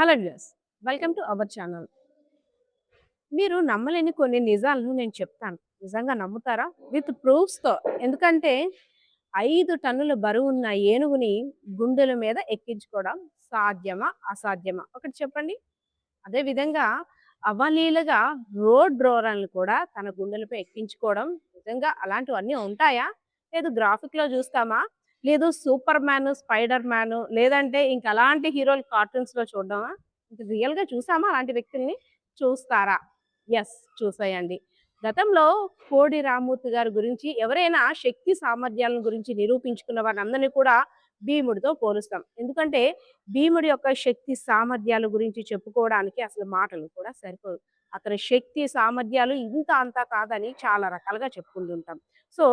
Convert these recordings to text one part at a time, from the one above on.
Hello viewers, welcome to our channel. మీరు నమ్మలేని కొన్ని నిజాలను నేను చెప్తాను. నిజంగా నమ్ముతారా? విత్ ప్రూఫ్స్‌తో. ఎందుకంటే 5 టన్నుల బరువున్న ఏనుగుని గుండెల మీద ఎక్కించుకోవడం సాధ్యమా? అసాధ్యమా? ఒకటి చెప్పండి. అదే విధంగా అవలీలగా రోడ్ రోలర్‌ని కూడా తన గుండెలపై ఎక్కించుకోవడం నిజంగా అలాంటివన్నీ ఉంటాయా? లేదు గ్రాఫిక్‌లో చూస్తామా? లేదు సూపర్ మ్యాన్, స్పైడర్ మ్యాన్ లేదంటే ఇంక అలాంటి హీరోలు కార్టూన్స్‌లో చూడడమా? ఇంక రియల్‌గా చూసామా అలాంటి వ్యక్తుల్ని? చూస్తారా? యెస్. చూసేయండి. గతంలో కోడి రామ్మూర్తి గారి గురించి ఎవరైనా శక్తి సామర్థ్యాలను గురించి నిరూపించుకున్న వారందరిని కూడా భీముడితో పోలుస్తాం. ఎందుకంటే భీముడి యొక్క శక్తి సామర్థ్యాల గురించి చెప్పుకోవడానికి అసలు మాటలు కూడా సరిపోవు. అతని శక్తి సామర్థ్యాలు ఇంత అంతా కాదని చాలా రకాలుగా చెప్పుకుంటుంటాం. సో,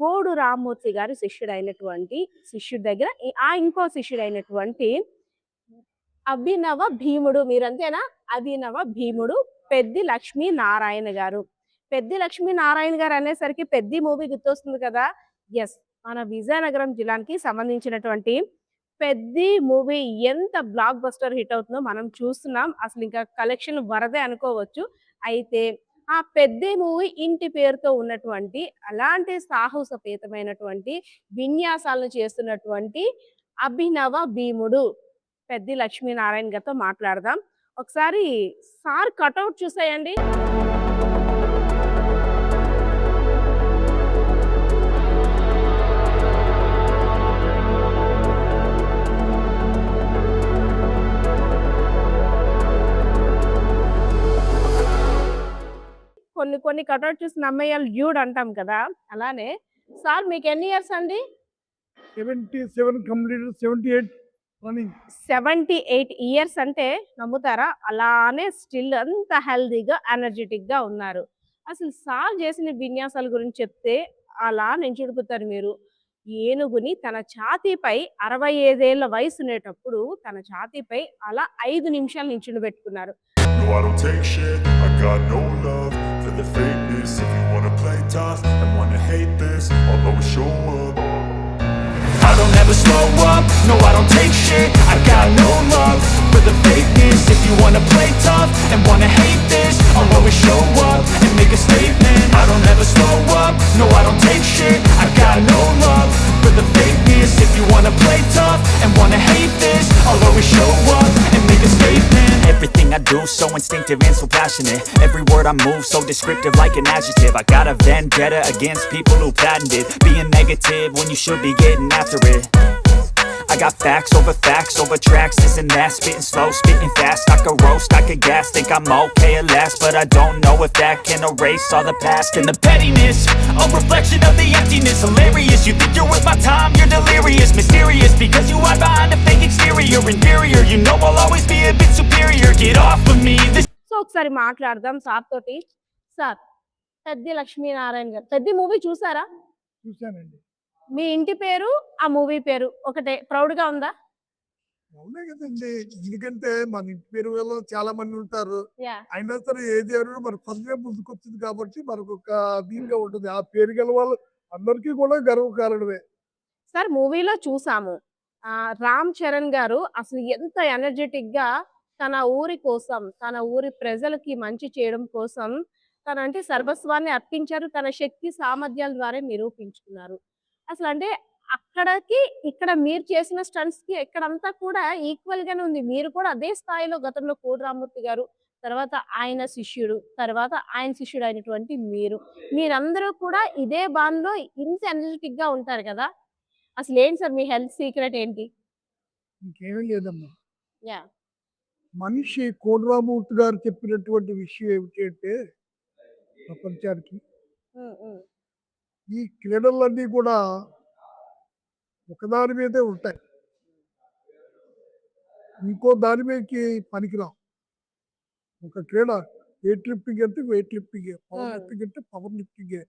కోడు రామ్మూర్తి గారి శిష్యుడి దగ్గర ఇంకో శిష్యుడైనటువంటి అభినవ భీముడు మీరంతేనా? అభినవ భీముడు పెద్ది లక్ష్మీనారాయణ గారు. పెద్ది లక్ష్మీనారాయణ గారు అనేసరికి 'పెద్ది' మూవీ గుర్తొస్తుంది కదా! యెస్. మన విజయనగరం జిల్లాకి సంబంధించినటువంటి 'పెద్ది' మూవీ ఎంత బ్లాక్ బస్టర్ హిట్ అవుతుందో మనం చూస్తున్నాం. అసలింకా కలెక్షన్ వరదే అనుకోవచ్చు. అయితే ఆ 'పెద్ది' మూవీ ఇంటి పేరుతో ఉన్నటువంటి అలాంటి సాహసోపేతమైనటువంటి విన్యాసాలను చేస్తున్నటువంటి అభినవ భీముడు పెద్ది లక్ష్మీనారాయణ గారితో మాట్లాడదాం. ఒకసారి సార్ కటౌట్ చూసేయండి. కొన్ని కటౌట్ చూసి నమ్మేయాలి డ్యూడ్ అంటాం కదా! అలానే సార్ మీకెన్ని ఇయర్స్ అండి? 77 completed, 78 running. 78 ఇయర్స్ అంటే నమ్ముతారా? అలానే స్టిల్ అంత హెల్తీగా, ఎనర్జిటిక్‌గా ఉన్నారు. అసలు సార్ చేసిన విన్యాసాల గురించి చెప్తే అలా నించుడిపోతారు మీరు. ఏనుగుని తన ఛాతీపై 65 ఏళ్ల వయసుండేటప్పుడు తన ఛాతీపై అలా 5 నిమిషాలు నించుండబెట్టుకున్నారు. No, I don't take shit, I got no love for the fakeness. If you wanna play tough and wanna hate this, I'll always show up. I don't ever slow up, no I don't take shit, I got no love for the fakeness. If you wanna play tough and wanna hate this, I'll always show up and make a statement. I don't ever slow up, no I don't take shit, I got no love for the fakeness. If you wanna play tough and wanna hate this, I'll always show up and make a statement. Everything I do so instinctive and so passionate. Every word I move so descriptive like an adjective. I got a vendetta against people who patented being negative when you should be getting after it. I got facts over tracks, this and that. Spitting slow, spitting fast. I could roast, I could gas. Think I'm okay at last, but I don't know if that can erase all the past. And the pettiness, a reflection of the emptiness. Hilarious, you think you're worth my time, you're delirious. Mysterious, because you hide behind a fake exterior. Inferior, you know I'll always be a bit superior. Get off of me. So ఒకసారి మాట్లాడదాం sir తోటి. Sir, Peddi Lakshminarayana గారు. Peddi movie చూసారా? చూశానండి. మీ ఇంటి పేరు, ఆ movie పేరు ఒకటే. ప్రౌడ్‌గా ఉందా? అవునే కదండి. ఎందుకంటే మన ఇంటి పేరు వాళ్ళు చాలా మంది ఉంటారు. యాహ్! అయినా సరే ఏది ఎవరు మన ఫస్ట్‌గా ముందుకొచ్చింది కాబట్టి మనకొక దీనిగా ఉంటుంది. ఆ పేరు గల వాళ్ళు అందరికీ కూడా గర్వకారణమే. సార్ మూవీలో చూసాము. రామ్ చరణ్ గారు అసలు ఎంత ఎనర్జిటిక్‌గా తన ఊరి కోసం, తన ఊరి ప్రజలకి మంచి చేయడం కోసం తనంటే సర్వస్వాన్ని అర్పించారు. తన శక్తి సామర్థ్యాల ద్వారా నిరూపించుకున్నారు. అసలంటే అక్కడికి, ఇక్కడ మీరు చేసిన స్టంట్స్‌కి ఇక్కడంతా కూడా ఈక్వల్‌గానే ఉంది. మీరు కూడా అదే స్థాయిలో గతంలో కోడి రామ్మూర్తి గారు, తర్వాత ఆయన శిష్యుడు, తర్వాత ఆయన శిష్యుడైనటువంటి మీరు. మీరందరూ కూడా ఇదే బాన్‌లో ఇంత ఎనర్జిటిక్‌గా ఉంటారు కదా! అసలేంటి సార్ మీ హెల్త్ సీక్రెట్ ఏంటి? ఇంకేమీ లేదమ్మా. యాహ్! మనిషి కోడిరామూర్తి గారు చెప్పినటువంటి విషయం ఏమిటి అంటే ప్రపంచానికి హ్మ్. హ్మ్. ఈ క్రీడలన్నీ కూడా ఒకదాని మీదే ఉంటాయి. ఇంకో దాని మీదకి పనికిరావు. ఒక క్రీడ వెయిట్ లిఫ్టింగ్ అంటే వెయిట్ లిఫ్టింగే. పవర్ లిఫ్టింగ్ అంటే పవర్ లిఫ్టింగే.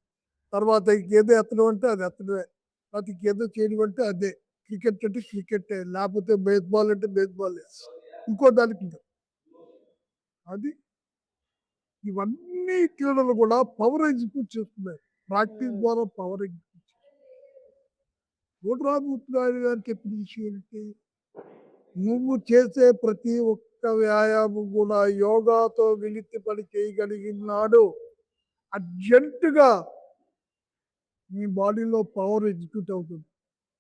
తర్వాత ఇంకేదో ఎత్తడం అంటే అది ఎత్తడమే. తర్వాత ఇంకేదో చేయడం అంటే అదే. క్రికెట్ అంటే క్రికెట్టే. లేకపోతే బేస్‌బాల్ అంటే బేస్‌బాలే. ఇంకో దానికి ఇంకా. అది ఇవన్నీ క్రీడలు కూడా పవర్ ఎగ్జిక్యూట్ చేస్తున్నాయి. ప్రాక్టీస్ ద్వారా పవర్ ఎగ్జిక్యూట్. కోడిరామూర్తి గారు చెప్పిన విషయం ఏంటి? నువ్వు చేసే ప్రతి ఒక్క ఒక్క వ్యాయామం కూడా యోగాతో విలితి పని చేయగలిగినాడు అర్జెంటుగా మీ బాడీలో పవర్ ఎగ్జిక్యూట్ అవుతుంది.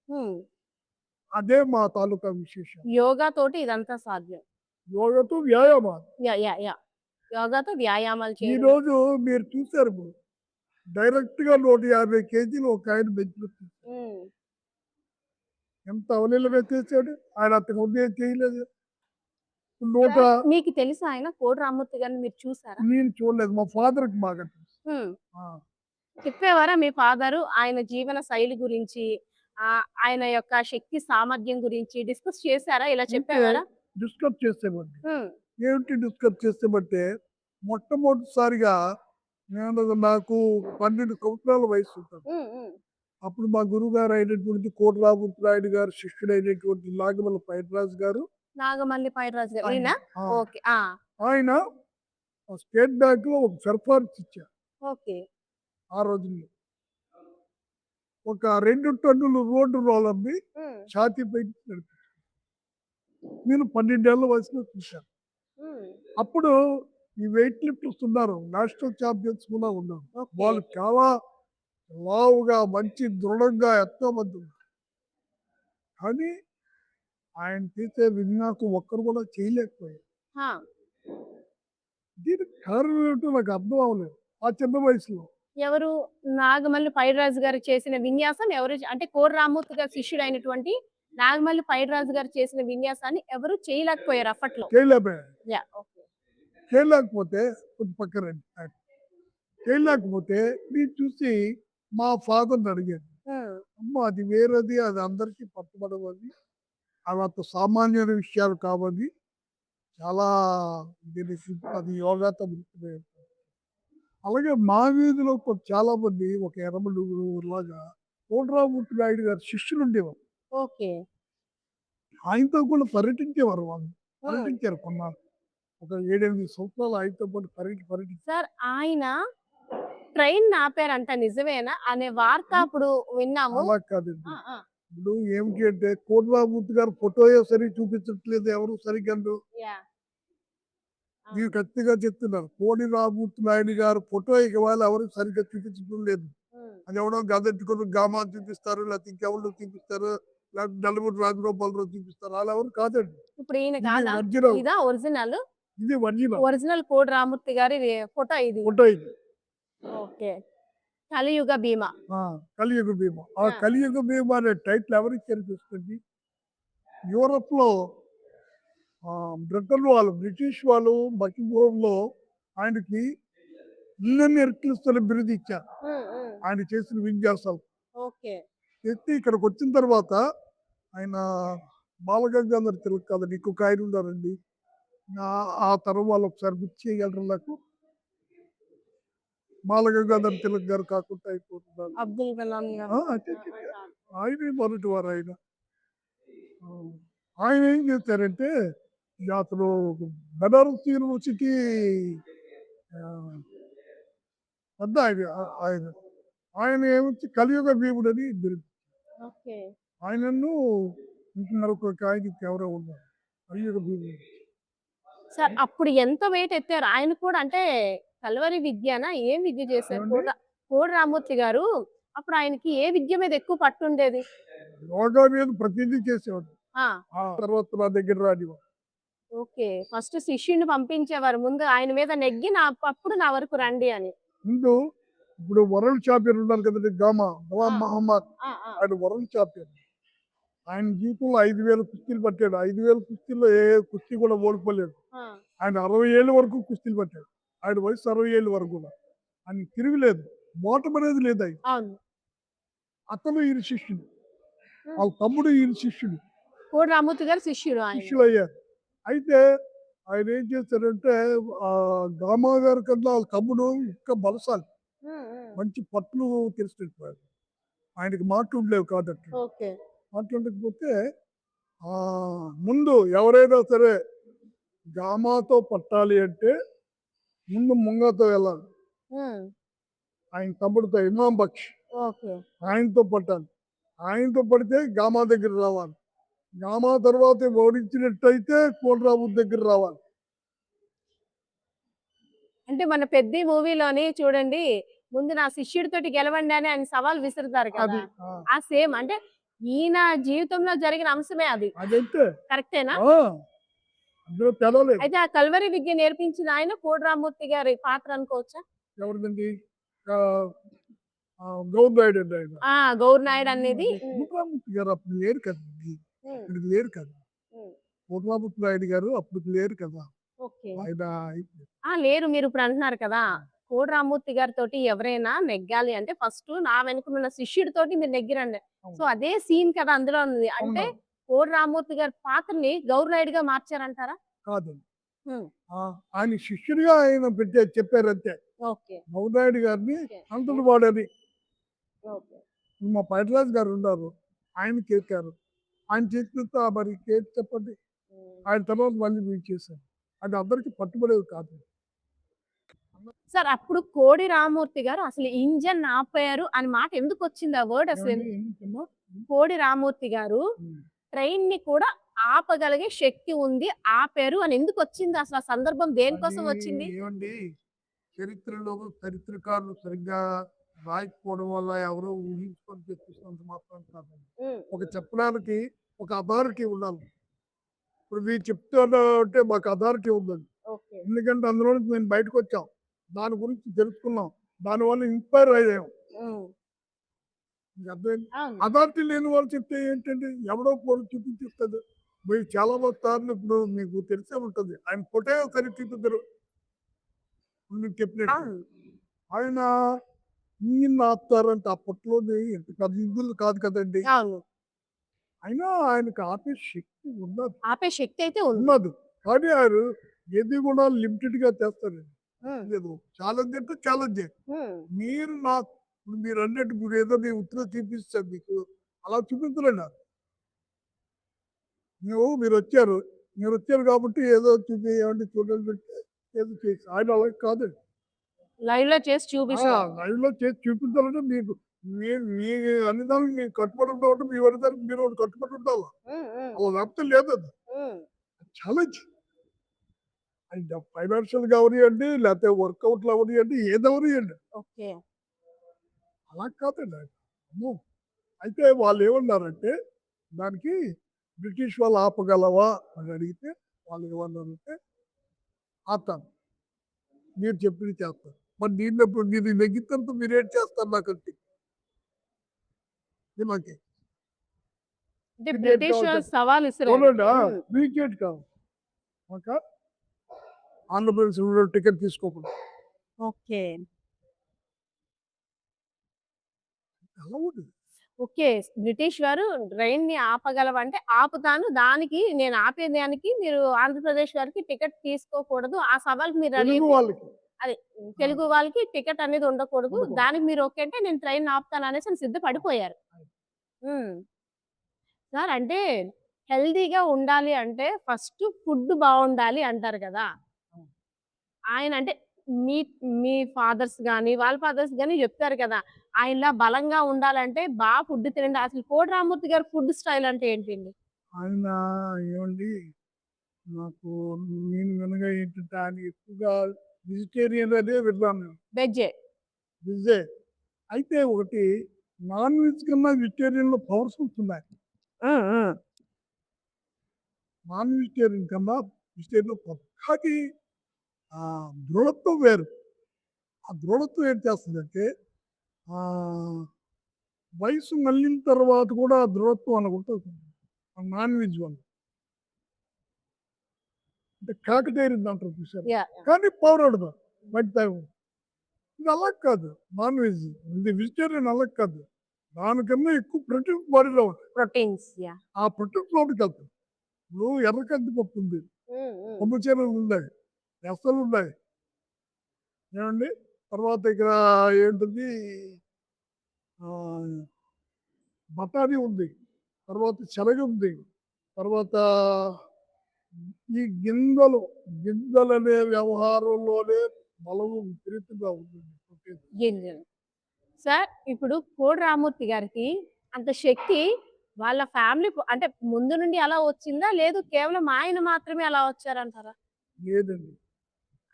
హ్మ్. అదే మా తాలూకా విశేషం. యోగా తోటి ఇదంతా సాధ్యం. యోగతో వ్యాయామాలు. యాహ్! యోగాతో వ్యాయామాలు చేయడం. ఈరోజు మీరు చూసారు ఇప్పుడు డైరెక్ట్గా 150 కేజీలు ఒక ఆయన బెంచ్లో హ్మ్. ఎంత అవలీలగా చేశాడు. ఆయన అంతకు ముందు ఏం చేయలేదు. నూట సార్, మీకు తెలుసా ఆయన కోడి రామ్మూర్తి గారిని మీరు చూసారా? నేను చూడలేదు. మా ఫాదర్కి బాగా తెలుసు. హ్మ్. ఆ, చెప్పేవారా మీ ఫాదరు ఆయన జీవన శైలి గురించి, ఆయన యొక్క శక్తి సామర్థ్యం గురించి డిస్కస్ చేసారా? ఇలా అంటే చెప్పేవారా? డిస్కస్ చేసేవాడిని. హ్మ్. ఏమిటి డిస్కస్ చేసామంటే మొట్టమొదటిసారిగా నాకు 12 సంవత్సరాల వయసు ఉంటుంది. హ్మ్. హ్మ్. అప్పుడు మా గురువుగారు అయినటువంటి కోటరామూర్తి నాయుడు గారు శిష్యుడైనటువంటి నాగమల్ల పైడిరాజు గారు నాగమల్లి పైడిరాజు గారు. ఆయన ఈయన? ఆ, ఓకే. ఆ! ఆయన స్టేట్ బ్యాంక్ లో ఒక పెర్ఫార్మెన్స్ ఇచ్చారు. ఓకే. ఆ రోజుల్లో ఒక 2 టన్నుల రోడ్డు రోలర్ని హ్మ్. ఛాతీ పైకి నడిపించారు. నేను 12 ఏళ్ల వయసులో చూశాను. హ్మ్. అప్పుడు ఈ వెయిట్ లిఫ్టర్స్ ఉన్నారు, నేషనల్ ఛాంపియన్స్ కూడా ఉన్నారు. ఓకే. వాళ్ళు చాలా లావుగా మంచి దృఢంగా ఎంతో మంది ఉన్నారు. కానీ ఆయన చేసే విన్యాసం ఒక్కరు కూడా చేయలేకపోయారు. ఆ! దీనికి కారణం ఏమిటో నాకు అర్థం అవ్వలేదు ఆ చిన్న వయసులో. ఎవరు? నాగమల్లి పైడిరాజు గారు చేసిన విన్యాసం ఎవరు అంటే కోడి రామ్మూర్తి గారి శిష్యుడైనటువంటి నాగమల్లి పైడిరాజు గారు చేసిన విన్యాసాన్ని ఎవరు చేయలేకపోయారు అప్పట్లో. చేయలేకపోయారు. యాహ్! ఓకే. చేయలేకపోతే కొంచెం పక్కన రండి. చేయలేకపోతే నేను చూసి మా ఫాదర్ని అడిగాను. హ్మ్. అమ్మ అది వేరేది, అది అందరికీ పట్టుబడవది, అవి అంత సామాన్యమైన విషయాలు కావని, చాలా దీనికి అది యోగాతో ముఖ్యమైన. అలాగే మా వీధిలో చాలా మంది ఒక 80 లాగా కోటరామూర్తి నాయుడు గారి శిష్యులు ఉండేవారు. ఓకే. ఆయనతో కూడా పర్యటించేవారు వాళ్ళు. హ్మ్. పర్యటించారు కొన్నాళ్ళు. ఒక 7, 8 సంవత్సరాలు ఆయనతో పాటు పర్యటించారు. సార్, ఆయన ట్రైన్ ఆపారంట నిజమేనా? అనే వార్త అప్పుడు విన్నాము. అలా కాదండి. ఆ! ఆ! ఇప్పుడు ఏమిటి అంటే కోటరామూర్తి గారు ఫోటోయే సరిగ్గా చూపించట్లేదు, ఎవరు సరిగ్గా యాహ్! నేను ఖచ్చితంగా చెప్తున్నాను. కోడి రామూర్తి నాయుడు గారు ఫోటో ఇవాళ ఎవరు సరిగ్గా చూపించడం లేదు. హ్మ్. అది ఎవడో గదెట్టుకుని గామా చూపిస్తారు, లేకపోతే ఇంకెవరు చూపిస్తారు, లేకపోతే నలుగురు రాజగోపాలరావు చూపిస్తారు, వాళ్ళు ఎవరు కాదండి. ఇప్పుడు ఈయన ఇది కాదా? ఒరిజినల్. ఇదా ఒరిజినల్? ఇది ఒరిజినల్ ఒరిజినల్ కోడి రామ్మూర్తి గారి ఫోటో ఇది. ఫోటో ఇది. ఓకే. కలియుగ భీమా. ఆ, కలియుగ భీమ. ఆ ఆ! కలియుగ భీమ అనే టైటిల్ ఎవరికి కనిపిస్తుంది? యూరప్ లో బ్రిటన్ వాళ్ళు, బ్రిటిష్ వాళ్ళు బకింగ్హామ్లో ఆయనకి ఇండియన్ హెర్క్యులస్ అనే బిరుదు ఇచ్చారు. హ్మ్. హ్మ్. ఆయన చేసిన విన్యాసాలు ఓకే. ఎత్తి ఇక్కడికి వచ్చిన తర్వాత ఆయన బాలగంగాధర తిలక్ కాదండి, ఇంకొక ఆయన ఉన్నారండి. ఆ తరం వాళ్ళు ఒకసారి గుర్తు చేయగలరు నాకు. బాలగంగాధర తిలక్ గారు కాకుండా అయిపోతున్నారు. అబ్దుల్ కలాం గారు. అదే ఆయనే మొదటి వారు ఆయన. ఆ, ఆయన ఏం చేశారంటే అతను బెనారస్ యూనివర్సిటీ ఆ, పెద్ద ఆయన ఆయన ఏమొచ్చి కలియుగ భీముడు అని బిరుదు. ఓకే. ఆయనను ఇంకొక ఆయన ఎవరో ఉన్నారు కలియుగ భీముడు. సార్, అప్పుడు ఎంత వెయిట్ ఎత్తారు? ఆయన కూడా అంటే కల్వరి విద్యనా? ఏం విద్య చేశారు? ఏమండి? కోడి రామ్మూర్తి గారు అప్పుడు ఆయనకి ఏ విద్య మీద ఎక్కువ పట్టుండేది? యోగా మీద ప్రతిదీ చేసేవాడు. ఆ! ఆ తర్వాత నా దగ్గర రానివాడు. ఓకే. ఫస్ట్ శిష్యుడిని పంపించేవారు. ముందు ఆయన మీద నెగ్గి అప్పుడు నా వరకు రండి అని. ముందు ఇప్పుడు వరల్డ్ ఛాంపియన్ ఉన్నారు కదండి, గవాం ఆ! మహమ్మద్. ఆ! ఆ! ఆయన వరల్డ్ ఛాంపియన్. ఆయన జీవితంలో 5,000 కుస్తీలు పట్టాడు. 5,000 కుస్తీల్లో ఏ కుస్తీ కూడా ఓడిపోలేదు. ఆ! ఆయన 60 ఏళ్ళ వరకు కుస్తీలు పట్టాడు. ఆయన వయసు 60 ఏళ్ళ వరకు కూడా ఆయన తిరుగులేదు, ఓటమి అనేది లేదు ఆయన. అవును. అతను ఈయన శిష్యుడు, హ్మ్. వాళ్ళ తమ్ముడు ఈయన శిష్యుడు, కోడి రామ్మూర్తి గారు శిష్యుడు ఆయన. శిష్యులు అయ్యారు. అయితే ఆయన ఏం చేశారంటే గామా గారి కన్నా వాళ్ళ తమ్ముడు ఇంకా బలశాలి, హ్మ్. హ్మ్. మంచి పట్టులు తెలిసినట్టు. ఆయనకి మాటలు ఉండలేవు కాదట. ఓకే. మాట్లాడకపోతే ముందు ఎవరైనా సరే గామాతో పట్టాలి అంటే ముందు ముంగతో వెళ్ళాలి. హ్మ్. ఆయన తమ్ముడితో ఇమాం బక్ష్ ఓకే. ఆయనతో పట్టాలి. ఆయనతో పడితే గామా దగ్గర రావాలి. డ్రామా తర్వాత ఓడించినట్టయితే కోనరాము దగ్గర రావాలి. అంటే మన 'పెద్ది' మూవీలోని చూడండి, ముందు నా శిష్యుడితోటి గెలవండి అని ఆయన సవాల్ విసురుతారు అది. కదా! ఆ సేమ్ అంటే ఈయన జీవితంలో జరిగిన అంశమే అది. అదంతే. కరెక్టేనా? అందులో తెలవలేదు. అయితే ఆ కల్వరి విద్య నేర్పించిన ఆయన కోడి రామ్మూర్తి గారి పాత్ర అనుకోవచ్చా? ఎవరిదండి? ఆహ్, గౌరనాయుడు అండి ఆయన. గౌరనాయుడు అనేది కోనరామూర్తి గారు అప్పుడు లేరు కదండీ. హ్మ్. ఇప్పుడు లేరు కదా! హ్మ్. కోనరామూర్తి నాయుడు గారు అప్పుడు లేరు కదా! ఓకే. ఆయన లేరు మీరిప్పుడు అంటున్నారు కదా! కోడి రామ్మూర్తి గారితోటి ఎవరైనా నెగ్గాలి అంటే ఫస్ట్ నా వెనకనున్న శిష్యుడితోటి మీరు నెగ్గిరండి. సో, అవును. అదే సీన్ కదా అందులో ఉంది. అంటే అవునవును. కోడి రామ్మూర్తి గారి పాత్రని గౌరనాయుడుగా మార్చారంటారా? కాదండి. హ్మ్. ఆయన శిష్యుడిగా ఆయన చెప్పారంతే. ఓకే. గౌరనాయుడు గారిని ఓకే. అంతటి వాడని. ఓకే. మా పైడిరాజు గారు ఉన్నారు. ఆయనకి ఎక్కారు. ఆయన చేతితో మరి కేక్ చెప్పండి. హ్మ్. ఆయన తర్వాత మళ్ళీ మీరు చేశారు. అది అందరికీ పట్టుబడేది కాదు. సార్ అప్పుడు కోడి రామ్మూర్తి గారు అసలు ఇంజిన్ ఆపారు అని మాట ఎందుకొచ్చింది? ఆ వర్డ్ అసలు ఏవండి? ఏంటమ్మా? కోడి రామ్మూర్తి గారు హ్మ్. ట్రైన్‌ని కూడా ఆపగలిగే శక్తి ఉంది. ఆపారు అని ఎందుకొచ్చింది? అసలు ఆ సందర్భం అది దేనికోసం వచ్చింది? ఏవండి చరిత్రలో చరిత్రకారులు సరిగ్గా రాయకపోవడం వల్ల ఎవరో ఊహించుకొని చెప్పిస్తున్నంత మాత్రం కాదండి. హ్మ్. ఒక చెప్పడానికి ఒక అథారిటీ ఉండాలి. ఇప్పుడు మీరు చెప్తున్నా అంటే మాకు అథారిటీ ఉందండి. ఓకే. ఎందుకంటే అందులో నుంచి మేము బయటకొచ్చాం. దాని గురించి తెలుసుకున్నాం. దానివల్ల ఇన్‌స్పైర్ అయ్యాం. హ్మ్. మీకు అర్థమైంది. అవును. అథారిటీ లేని వాళ్ళు చెప్తే ఏంటండి? ఎవడో పోయి చూపించిస్తాడు. మీరు చాలా సార్లు ఇప్పుడు మీకు తెలిసే ఉంటుంది. ఆయన ఫోటో ఒకసారి చూపిద్దరు. మీకు చెప్పినట్టు. అవును. ఆయన ఇంజిన్ ఆపుతారంట అప్పట్లోని ఇంత పెద్ద ఇంజిన్‌లు కాదు కదండీ! అవును. అయినా ఆయనకి ఆపే శక్తి ఉన్నది. ఆపే శక్తి అయితే ఉంది. ఉన్నది. కానీ ఆయన ఏది కూడా లిమిటెడ్‌గా చేస్తారండి. హ్మ్. లేదు. ఛాలెంజ్ అంటే ఛాలెంజే. హ్మ్. మీరు నాకు ఇప్పుడు మీరన్నట్టు మీరేదో మీ ఉత్తరం చూపిస్తాను మీకు. అలా చూపించలేను నాకు. మీరొచ్చారు. మీరొచ్చారు కాబట్టి ఏదో ఏవండీ చూడండి అంటే ఏదో చేసి ఆయన అలా కాదండి. లైవ్‌లో చేసి చూపిస్తారు. లైవ్‌లో చేసి చూపించాలంటే మీకు మీ మీ అన్నదానికి మీకు కట్టుబడి ఉండమంటే మీ అన్నదానికి మీరు ఒకటి కట్టుబడి ఉండాల. హ్మ్. హ్మ్. అలా లేకపోతే లేదది. హ్మ్. ఛాలెంజ్. అది ఫైనాన్షియల్‌గా అవ్వనియండి, లేకపోతే వర్కౌట్‌లు అవ్వనియండి, ఏదవ్వనియండి. ఓకే. అలా కాదండి ఆయన. అమ్మో! అయితే వాళ్ళేమన్నారంటే దానికి బ్రిటిష్ వాళ్ళు ఆపగలవా అని అడిగితే వాళ్ళు ఏమన్నారంటే ఆపుతాను. మీరు చెప్పింది చేస్తాను. మరి నేను నెగ్గిన తర్వాత మీరేం చేస్తారు నాకంటే? ఇది నాకే. అంటే మీకేంటి బ్రిటిష్ కావాలి వాళ్ళు చెప్పండి. సవాల్ విసిరారు. అవునండి. హ్మ్. మీకేంటి కావాలి? మాకా ఆంధ్రప్రదేశ్‌లో టికెట్ తీసుకోకుండా. ఓకే. అలా ఉండదు. ఓకే. బ్రిటిష్ వారు ట్రైన్‌ని ఆపగలవంటే ఆపుతాను. దానికి నేను ఆపేదానికి మీరు ఆంధ్రప్రదేశ్ వారికి టికెట్ తీసుకోకూడదు. ఆ సవాల్‌కి మీరు రెడీ తెలుగు అయితే వాళ్ళకి. అదే ఆ! తెలుగు వాళ్ళకి టికెట్ అనేది ఉండకూడదు. ఉండకూడదు. దానికి మీరు ఓకే అంటే నేను ట్రైన్ ఆపుతాను అనేసి ఆయన ఆ! సిద్ధపడిపోయారు. అది. హ్మ్. సార్ అంటే హెల్తీగా ఉండాలి అంటే ఫస్ట్ ఫుడ్ బావుండాలి అంటారు కదా! అవును. ఆయన అంటే మీ మీ ఫాదర్స్ గాని, వాళ్ళ ఫాదర్స్ గాని జెప్తారు కదా! ఆయనలా బలంగా ఉండాలంటే ఫుడ్ తినండి. అసలు కోడి రామ్మూర్తి గారి ఫుడ్ స్టైల్ అంటే ఏంటండి? ఆయన ఏవండీ నాకు నేను వినగా ఏంటంటే ఆయన ఎక్కువగా వెజిటేరియన్ అనే విన్నాను నేను. వెజ్జే. వెజ్జే. అయితే ఒకటి నాన్ వెజ్ కన్నా వెజిటేరియన్‌లో పవర్స్ ఉంటున్నాయి. ఆ! ఆ! నాన్ వెజిటేరియన్ కన్నా వెజిటేరియన్‌లో పవర్. కానీ దృఢత్వం వేరు. ఆ దృఢత్వం ఏం చేస్తదంటే ఆహ్, వయసు మళ్ళిన తర్వాత కూడా ఆ దృఢత్వం అలాగుంటది. ఆ నాన్ వెజ్ వల్ల. అంటే కాకటేరిందంటారు చూసారా? యాహ్! యాహ్! కానీ పవర్ ఉండదు. బట్ ఇది అలా కాదు. Non veg. ఇది వెజిటేరియన్ అలా కాదు. దానికన్నా ఎక్కువ ప్రోటీన్ బాడీలో ఉంది. ప్రోటీన్స్. యాహ్! ఆ ప్రోటీన్ లోపలికెళ్తాయి. ఇప్పుడు ఎర్ర కందిపప్పు ఉంది. హ్మ్. హ్మ్. కొమ్ము శనగలున్నాయి. పెసలున్నాయి. ఏవండీ? తర్వాత ఇక్కడ ఏంటిది ఆహ్, బఠానీ ఉంది. తర్వాత శనగ ఉంది. తర్వాత ఈ గింజలనే వ్యవహారంలోనే బలము విపరీతంగా ఉందండి ప్రోటీన్. గింజలు. సార్ ఇప్పుడు కోడి రామ్మూర్తి గారికి అంత శక్తి వాళ్ళ ఫ్యామిలీ అంటే ముందు నుండి అలా వచ్చిందా? లేదు కేవలం ఆయన మాత్రమే అలా వచ్చారంటారా? లేదండి.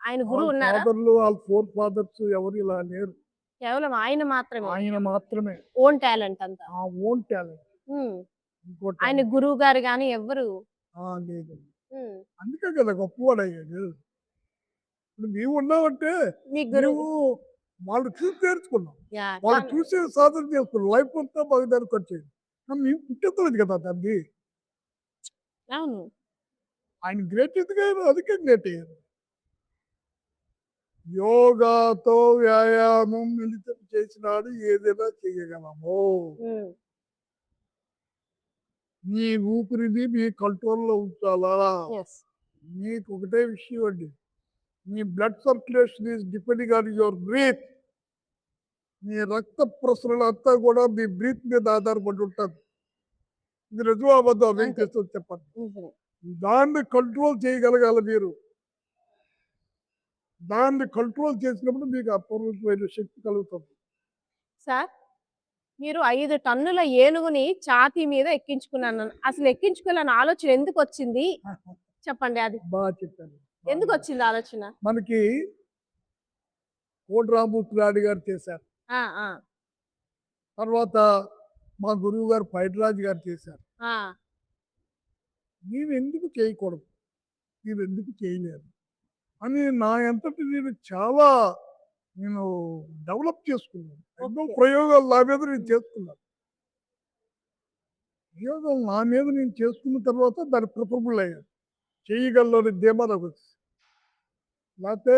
ఆయన వాళ్ళ గురువు ఉన్నారా? ఫాదర్‌లు, వాళ్ళ ఫోర్ ఫాదర్స్ ఎవరు ఇలా లేరు. కేవలం ఆయన మాత్రమే. ఆయన మాత్రమే. ఓన్ టాలెంట్ అంతా. ఆ ఓన్ టాలెంట్. హ్మ్. ఇంకో ఆయన టాలెంట్. గురువు గారు గాని ఎవ్వరు లేదండి. హ్మ్. అందుకే కదా గొప్పవాడయ్యాడు. ఇప్పుడు నీవున్నావంటే మీ గురువు నీవు వాళ్ళు చూసి నేర్చుకున్నాం. యాహ్! వాళ్ళు చూసి సాధన చేసుకున్నాం. లైఫ్ అంతా మాకు దానికి ఖర్చయింది. కానీ మేము పుట్టించలేదు కదా దాన్ని. అవును. ఆయన గ్రేట్ ఎందుకయ్యారు? అందుకే గ్రేట్ అయ్యారు. యోగాతో వ్యాయామం మిళితం చేసినాడు ఏదైనా చేయగలము. హ్మ్. నీ ఊపిరిని మీ కంట్రోల్‌లో ఉంచాలా? యెస్. మీకు ఒకటే విషయం అండి. మీ blood circulation is depending on your breath. మీ రక్త ప్రసరణ అంతా కూడా మీ బ్రీత్ మీద ఆధారపడి ఉంటది. ఇది నిజమా అబద్ధమా? మీకు అంతే. తెలుసో చెప్పండి. నిజమే. దాన్ని కంట్రోల్ చేయగలగాలి మీరు. దాన్ని కంట్రోల్ చేసినప్పుడు మీకు అపూర్వమైన శక్తి కలుగుతుంది. సార్ మీరు 5 టన్నుల ఏనుగుని ఛాతీ మీద ఎక్కించుకున్నాను. అసలు ఎక్కించుకోవాలన్న ఆలోచన ఎందుకొచ్చింది? చెప్పండి అది. బాగా చెప్పారు. ఎందుకొచ్చింది ఆలోచన? మనకి కోడి రామమూర్తి గారు చేశారు. ఆ! ఆ! తర్వాత మా గురువు గారు పైడిరాజు గారు చేశారు. ఆ! నేనెందుకు చేయకూడదు? మీరెందుకు చేయలేరు? అని నా అంతట నేను డెవలప్ చేసుకున్నాను. ఎన్నో ఓకే. ప్రయోగాలు నా మీద నేను చేసుకున్నాను. ప్రయోగాలు నా మీద నేను చేసుకున్న తర్వాత దాని ప్రతిఫలమయ్యాను. చేయగలనని ధీమా నాకొచ్చింది. లేతే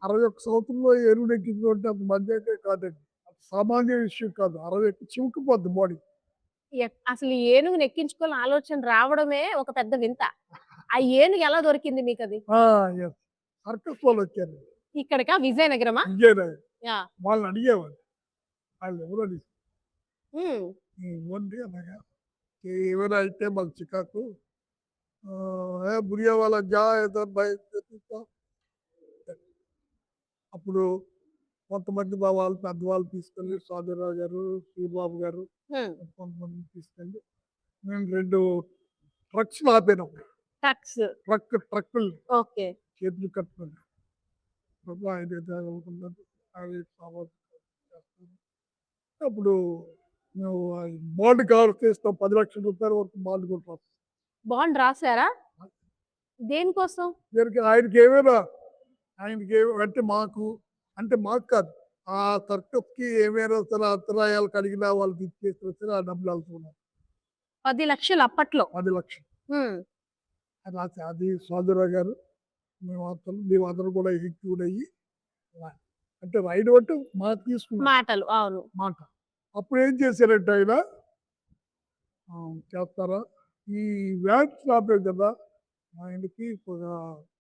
61 సంవత్సరంలో ఎరువునెక్కించడం అంటే అంత మంచైతే కాదండి. అది సామాన్య విషయం కాదు. 60 ఎక్కి చివుకుపోద్ది బాడీ. అసలు ఈ ఏనుగుని ఎక్కించుకోవాలని ఆలోచన రావడమే ఒక పెద్ద వింత. ఆ ఏనుగు ఎలా దొరికింది మీకది? యెస్. సర్కస్ వాళ్ళొచ్చారు. ఇక్కడికా? విజయనగరమా? విజయనగరం. యాహ్! వాళ్ళని అడిగేవాడిని. వాళ్ళెవరో అని. హ్మ్. ఇవ్వండి అనగా ఏమైనా అయితే మాకు చికాకు. బురియా వాళ్ళ జా ఏదో అప్పుడు కొంతమంది మా వాళ్ళు పెద్దవాళ్ళు తీసుకెళ్ళి స్వామిరావు గారు, శ్రీబాబు గారు హ్మ్. కొంతమందిని తీసుకెళ్ళి మేము 2 ట్రక్స్‌లు ఆపాను. టక్స్. ట్రక్కులు ఓకే. చేతులు కట్టుకొని. ప్రభు ఆయన ఏదో అనుకున్నారు. అవి సామాన్లు చేస్తారు. అప్పుడు మేము బాండ్ కవర్ చేస్తాం. 10 లక్షల రూపాయల వరకు బాండ్ కూడా రాస్తాం. బాండ్ రాసారా? దేనికోసం? ఆయనకేమైనా అంటే మాకు కాదు. ఆ సర్కస్‌కి ఏమైనా సరే అంతరాయాలు కలిగినా వాళ్ళకి ఇచ్చేసినా సరే ఆ డబ్బులు వెళ్తున్నాయి. 10,00,000 అప్పట్లో. 10 లక్షలు. హ్మ్. అది స్వామిరావు గారు మేమందరం కూడా ఎగ్జిక్యూట్ అయ్యి అంటే రైడ్ అంటే మాట తీసుకున్నాం. మాటలు. అవును. మాట. అప్పుడు ఏం చేశారంటే ఆయన చేస్తారా? ఈ వ్యాన్స్ ఆపాం కదా! ఆయనకి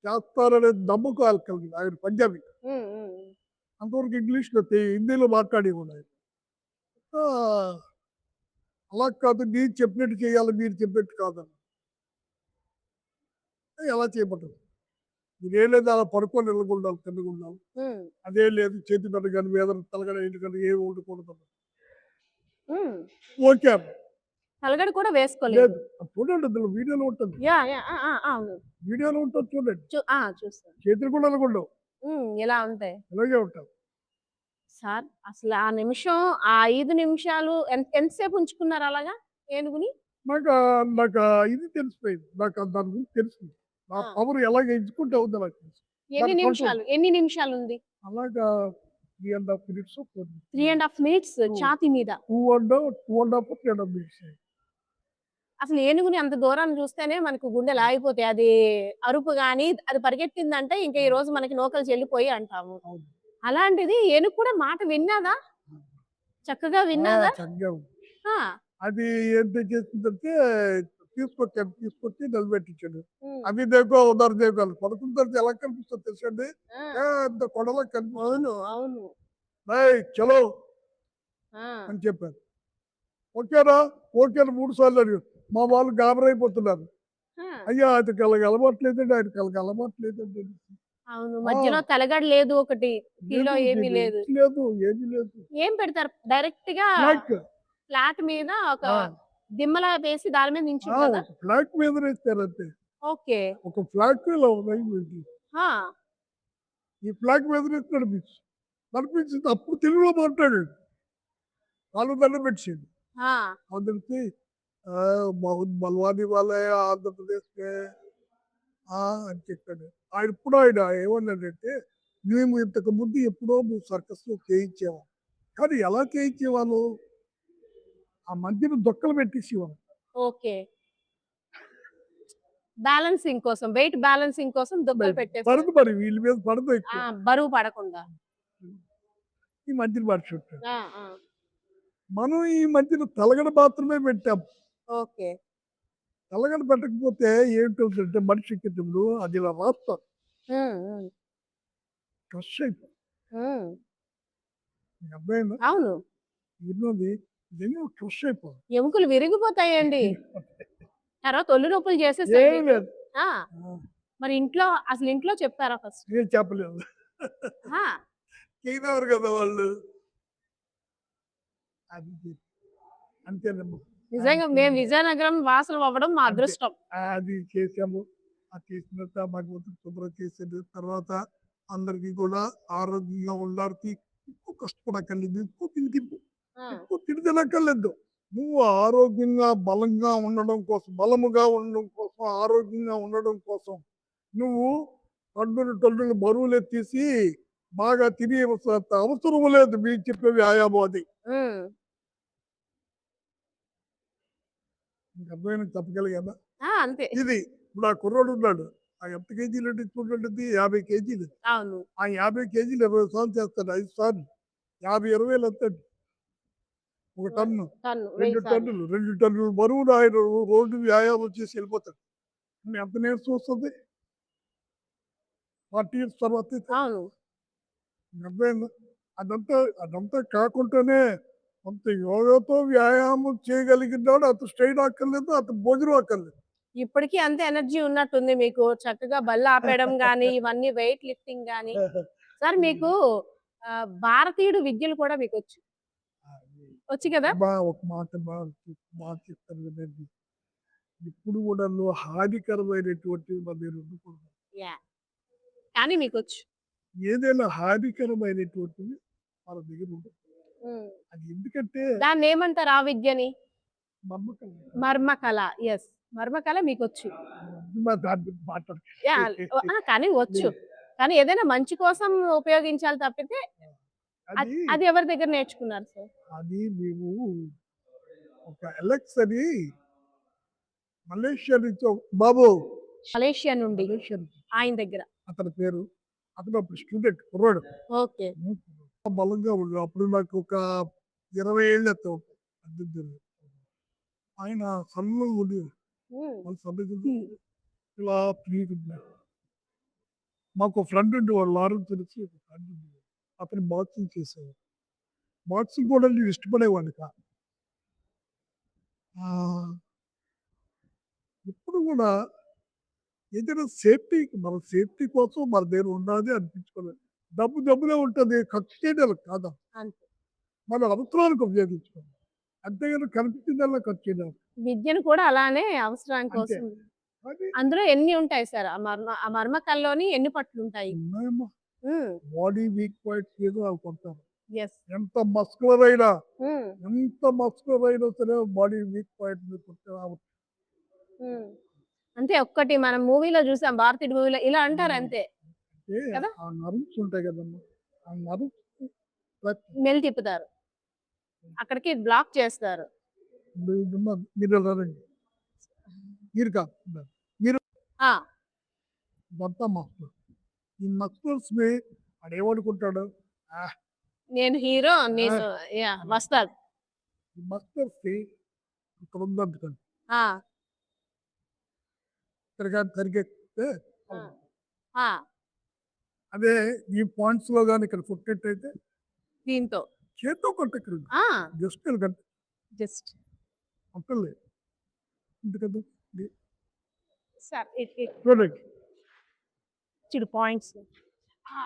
చేస్తారనే నమ్మకం వాళ్ళకి కలిగింది. ఆయన పంజాబీ. హ్మ్. హ్మ్. హ్మ్. అంతవరకు ఇంగ్లీష్‌లో హిందీలో మాట్లాడేవాడు ఆయన. ఆహ్, అలా కాదు నేను చెప్పినట్టు చేయాలి. మీరు చెప్పినట్టు కాదన్నారు. ఎలా చేయమంటారు? మీరేం లేదు అలా పడుకొని నిలబడాలి, తిన్నగుండాలి. హ్మ్. అదేం లేదు చేతి మీద గాని, మీద తలగడ ఏంటి కానీ ఏమి ఉండకూడదన్నారు. హ్మ్. ఓకే అన్నా. తలగడ కూడా వేసుకోలేదు. లేదు. అది చూడండి అందులో వీడియోలో ఉంటుంది. యాహ్! యాహ్! ఆ! ఆ! అవును. వీడియోలో ఉంటుంది చూడండి. చూసాను. చేతులు కూడా నిలబడవు. ఇలా ఉంటాయి. ఇలాగే ఉంటాయి. సార్ అసలు ఆ నిమిషం, ఆ 5 నిమిషాలు ఎంతసేపు ఉంచుకున్నారు అలాగా ఏనుగుని? నాకు ఇది తెలిసిపోయింది. నాకు దాని గురించి తెలిసింది. నా ఆ! పవర్ ఎలాగ ఎంచుకుంటే అవుద్దో నాకు తెలుసు. ఎన్ని దాని కంట్రోల్. నిమిషాలు? ఎన్ని నిమిషాలుంది? అలాగా 3½ మినిట్స్ 4 3½ మినిట్స్ ఛాతీ మీద. 2½ మినిట్స్. అసలు ఏనుగుని అంత దూరాన్ని చూస్తేనే మనకు గుండెలు ఆగిపోతాయి. అది అరుపు గాని, అది పరిగెత్తిందంటే ఇంక ఈ రోజు మనకి నూకలు చెల్లిపోయి అంటాము. అవును. అలాంటిది ఏనుగు కూడా మాట విన్నాదా? చక్కగా విన్నాదా? చక్కగా ఉంది. ఆ! అది ఎంత చేసిందంటే తీసుకొచ్చి నిలబెట్టించాడు. హ్మ్. అవి దేకో ఉదర్ దేకో అని. పడుకున్న తర్వాత ఎలా కనిపిస్తుందో తెలుసండి? ఆ! పెద్ద కొండలా అవును. అవును. "రేయ్ చలో" ఆ! అని చెప్పారు. ఓకేనా? ఓకే అని 3 సార్లు అడిగారు. మా వాళ్ళు గాబరైపోతున్నారు. ఆ! అయ్యా! ఆయనకి అలాగ అలవాటు లేదండి. ఆయనకి అలాగ అలవాటు లేదండి. అవును. ఆ! మధ్యలో తలగడ లేదు ఒకటి. కిలో ఏమీ లేదు. లేదు. ఏమీ లేదు. ఏం పెడతారు? డైరెక్ట్‌గా ఫ్లాట్. ఫ్లాట్ మీద ఒక ఆ! దిమ్మలా వేసి దాని మీద ఆ! నించుంటదా? ఒక ఫ్లాట్ మీద వేస్తారు అంతే. ఓకే. ఒక ఫ్లాట్ ఇలా ఉన్నాయి వీటికి. ఆ! ఈ ఫ్లాట్ మీద నుంచి నడిపించింది అప్పుడు తెలుగులో మాట్లాడాడు. కాళ్ళు దండం పెట్టేసాడు. ఆ! అందరికి बहुत बलवानी वाला है ఆంధ్రప్రదేశ్ కే అని చెప్పాడు. ఆయన ఏమన్నాడంటే, మేము ఇంతకు ముందు ఎప్పుడో మేము సర్కస్‌లో చేయించాము. కానీ ఎలా చేయించేవాళ్ళు? ఆ మధ్యన దొక్కలు పెట్టేసేవాళ్ళు. ఓకే. బ్యాలెన్సింగ్ కోసం, వెయిట్ బ్యాలెన్సింగ్ కోసం దుబ్బలు పెట్టేసారు. పడదు మరి వీళ్ళ మీద పడదు ఆ! ఎక్కువ. బరువు పడకుండా. ఈ మధ్యన పడుచుంటాడు. ఆ! ఆ! మనం ఈ మధ్యన తలగడ మాత్రమే పెట్టాం. ఓకే. తలగడ పెట్టకపోతే ఏంటవుతుందంటే మనిషి ఎక్కేటప్పుడు అది ఇలా రాస్తారు. హ్మ్. హ్మ్. క్రష్ అయిపోతుంది. హ్మ్. మీకు అర్థమైందా? అవును. ఇన్నోది నిజంగా క్రష్ అయిపోతుంది. ఎముకలు విరిగిపోతాయండి. తర్వాత ఒళ్ళు నొప్పులు చేసేస్తాయి ఏం మీకు. లేదు. ఆ! మరి అసలు ఇంట్లో చెప్పారా ఫస్ట్? ఏం చెప్పలేదు. ఆ! చేయనివ్వరు కదా వాళ్ళు. అది అంతేనమ్మా. నిజంగా మేము విజయనగరం వాసులం అవ్వడం మా అంతే. అదృష్టం. అది చేసాము. అది చేసిన తర్వాత భగవంతుడు శుభ్రం చేసిన తర్వాత అందరికీ కూడా ఆరోగ్యంగా ఉండడానికి ఎక్కువ కష్టపడక్కర్లేదు. ఎక్కువ తిండి తినక్కర్లేదు. నువ్వు ఆరోగ్యంగా బలంగా ఉండడం కోసం, బలముగా ఉండడం కోసం, ఆరోగ్యంగా ఉండడం కోసం నువ్వు టన్నులు బరువులు ఎత్తేసి బాగా తినే అవసరం లేదు. మీరు చెప్పే వ్యాయామం అది. హ్మ్. మీకు అర్థమైనా చెప్పగలిగానా? ఆ! అంతే. ఇది ఇప్పుడు ఆ కుర్రోడు ఉన్నాడు. ఆ ఎంత కేజీలు అంటే చూడండి 50 కేజీలు. అవును. ఆ 50 కేజీలు 20 సార్లు చేస్తాడు. 5 సార్లు 50, 20 ఎంతండి? ఒక టన్ను, టన్ను 2 1000 సార్లు. టన్నులు, 2 టన్నులు బరువును ఆయన రోజు వ్యాయామం చేసి వెళ్ళిపోతాడు. ఎంత నీరసం వస్తుంది? 40 ఇయర్స్ తర్వాత అవును. అర్థమైందా? అదంతా కాకుండానే కొంత యోగాతో వ్యాయామం చేయగలిగినాడు. అంత స్ట్రెయిన్ అక్కర్లేదు, అంత భోజనం అక్కర్లేదు. ఇప్పటికి అంతే ఎనర్జీ ఉన్నట్టుంది మీకు. చక్కగా బళ్ళు ఆపేయడం గాని, ఇవన్నీ వెయిట్ లిఫ్టింగ్ గాని. సార్ మీకు భారతీయుడు విద్యలు కూడా మీకొచ్చు. వచ్చు కదా? ఒక మాట బాగా చెప్తాను వినండి. ఇప్పుడు కూడా హానికరమైనటువంటివి మన దగ్గర ఉండకూడదు. యాహ్! కానీ మీకొచ్చు. ఏదైనా హానికరమైనటువంటివి మన దగ్గర ఉండదు. హ్మ్. అది ఎందుకంటే దాన్నేమంటారు ఆ విద్యని? నమ్మకం. మర్మకళ. యెస్. మర్మకళ మీకొచ్చు. దాని గురించి మాట్లాడు. యాహ్! ఆ! కానీ వచ్చు. కానీ ఏదైనా మంచి కోసం ఉపయోగించాలి తప్పితే అది అది ఎవరి దగ్గర నేర్చుకున్నారు సార్? అది మేము ఒక ఎలెక్స్ అని మలేషియా నుంచి బాబు మలేషియా నుండి మలేషియా నుంచి ఆయన దగ్గర. అతని పేరు. అతను అప్పుడు స్టూడెంట్ కుర్రాడు. ఓకే. బలంగా ఉన్నాడు. అప్పుడు నాకు ఒక 20 ఏళ్ళు ఎంతో ఉంటాయి. 18 ఆయన సన్నగా ఉండి హ్మ్. వాళ్ళు సన్నగా ఇలా తిరుగుతున్నాడు. మాకు ఫ్రెండ్ ఉండేవాడు లారెన్స్ తెలిసి ఒక ఫ్రెండ్ ఉండేవాడు. అతను బాక్సింగ్ చేసేవాడు. బాక్సింగ్ కూడా నేను ఇష్టపడేవాడిని కాదు. ఇప్పుడు కూడా ఏదైనా మన సేఫ్టీ కోసం మన దగ్గర ఉన్నది అనిపించుకోలేదు. డబ్బునే ఉంటుంది. ఖర్చు చేయడానికి కాదా. అంతే. మన అవసరానికి ఉపయోగించుకోవాలి. అంతేగాని కనిపించిందల్లా ఖర్చు చేయడం. విద్యను కూడా అలానే అవసరం అంతే. కోసం. అది అందులో ఎన్ని ఉంటాయి సార్? ఆ మర్మకళలోని ఎన్ని పట్లుంటాయి? ఉన్నాయమ్మా. హ్మ్. బాడీ వీక్ పాయింట్స్ ఏదో అవి కొంటారు. యెస్. ఎంత మస్కులర్ అయినా హ్మ్. సరే బాడీ వీక్ పాయింట్ మీద కొట్టే హ్మ్. అంతే ఒక్కటి మనం మూవీలో చూసాం. భారతీయుడు మూవీలో ఇలా అంటారు అంతే. కదా? ఆ నర్వ్స్ ఉంటాయి కదమ్మా. ఆ నర్వ్స్ మెలి తిప్పుతారు. అక్కడికి బ్లాక్ చేస్తారు. మీరు రండి. మీరు కాదు. మీరు ఆ! మొత్తం మస్కులర్. ఈ మస్కులర్స్ ని వాడేమనుకుంటాడు? నేను హీరో నేను యాహ్! వస్తాడు. ఈ మస్కులర్స్ కి ఇక్కడ ఉందనుకోండి. ఆ! సరిగ్గితే ఆ! ఆ! అదే ఈ పాయింట్స్ లో కానీ ఇక్కడ కొట్టేట్టయితే దీంతో. చేత్తో కొట్టక్కర్లేదు. ఆ! జస్ట్ ఇలా జస్ట్ అక్కర్లేదు. ఎందుకంటే సార్ ఇట్ చూడండి. చూడు పాయింట్స్. ఆ!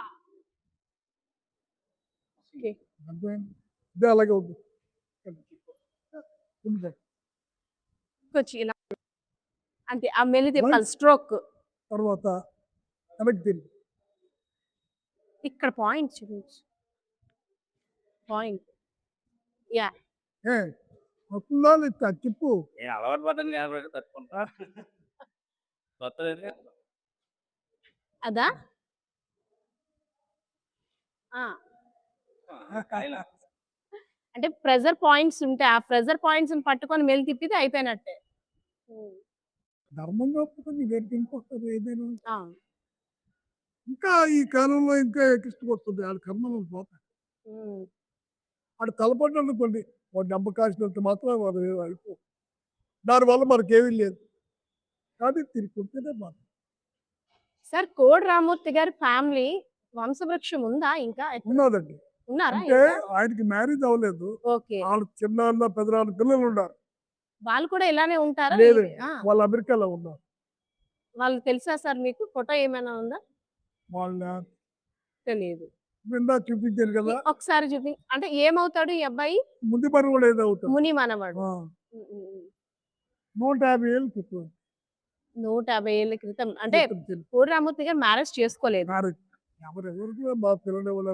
ఓకే. అర్థమైంది. ఇదే అలాగే ఉంది. ఉందిలే. తీసుకొచ్చి ఇలా అంతే ఆ మెల్లి తిప్పాలి స్ట్రోక్. తర్వాత వెనక్కి తిరిగి ఇక్కడ పాయింట్ చూపించు. పాయింట్. యాహ్! ఏ వస్తుందా లేదా తిప్పు. నేను అలవాటు పడ్డాను కాబట్టి తట్టుకుంటా. కొత్తది అదా? ఆ! అంటే ప్రెషర్ పాయింట్స్ ఉంటాయి. ఆ ప్రెషర్ పాయింట్స్‌ని పట్టుకొని మెల్లి తిప్పితే అయిపోయినట్టే. హ్మ్. ధర్మంగా ఒప్పుకొని దేనికి ఇంకొస్తుంది ఏదైనా. ఆ! ఇంకా ఈ కాలంలో ఇంకా ఎక్కిష్టపడుతుంది. ఆడ కర్మలు పోతాయి. హ్మ్. ఆడు తలపడ్డనుకోండి వాడు దెబ్బ కాసినంత మాత్రం వాడు అయిపో. దానివల్ల మనకేమీ లేదు. కానీ తిరిగి బాధ. సార్ కోడి రామ్మూర్తి గారి ఫ్యామిలీ వంశవృక్షం ఉందా ఇంకా? ఉన్నదండి. ఉన్నారా అంటే ఇంకా? ఆయనకి మ్యారేజ్ అవ్వలేదు. ఓకే. వాళ్ళ చిన్నాన్న పెదనాన్న పిల్లలు ఉన్నారు. వాళ్ళు కూడా ఇలానే ఉంటారా? లేదు ఆ! వాళ్ళు అమెరికాలో ఉన్నారు. వాళ్ళు తెలుసా సార్ మీకు? ఫోటో ఏమైనా ఉందా? వాళ్ళ తెలీదు. ఇందాక చూపించాను కదా ఒకసారి అంటే ఏమవుతాడు ఈ అబ్బాయి? ముందు పని కూడా ఏదో అవుతుంది. ముని మనవడు. ఆ, హ్మ్. హ్మ్. హ్మ్. 150 ఏళ్ళు క్రితం 150 ఏళ్ల క్రితం. అంటే కోడి రామ్మూర్తి గారు మ్యారేజ్ చేసుకోలేదు. మ్యారేజ్. ఎవరెవరికి మా పిల్లలు ఎవరు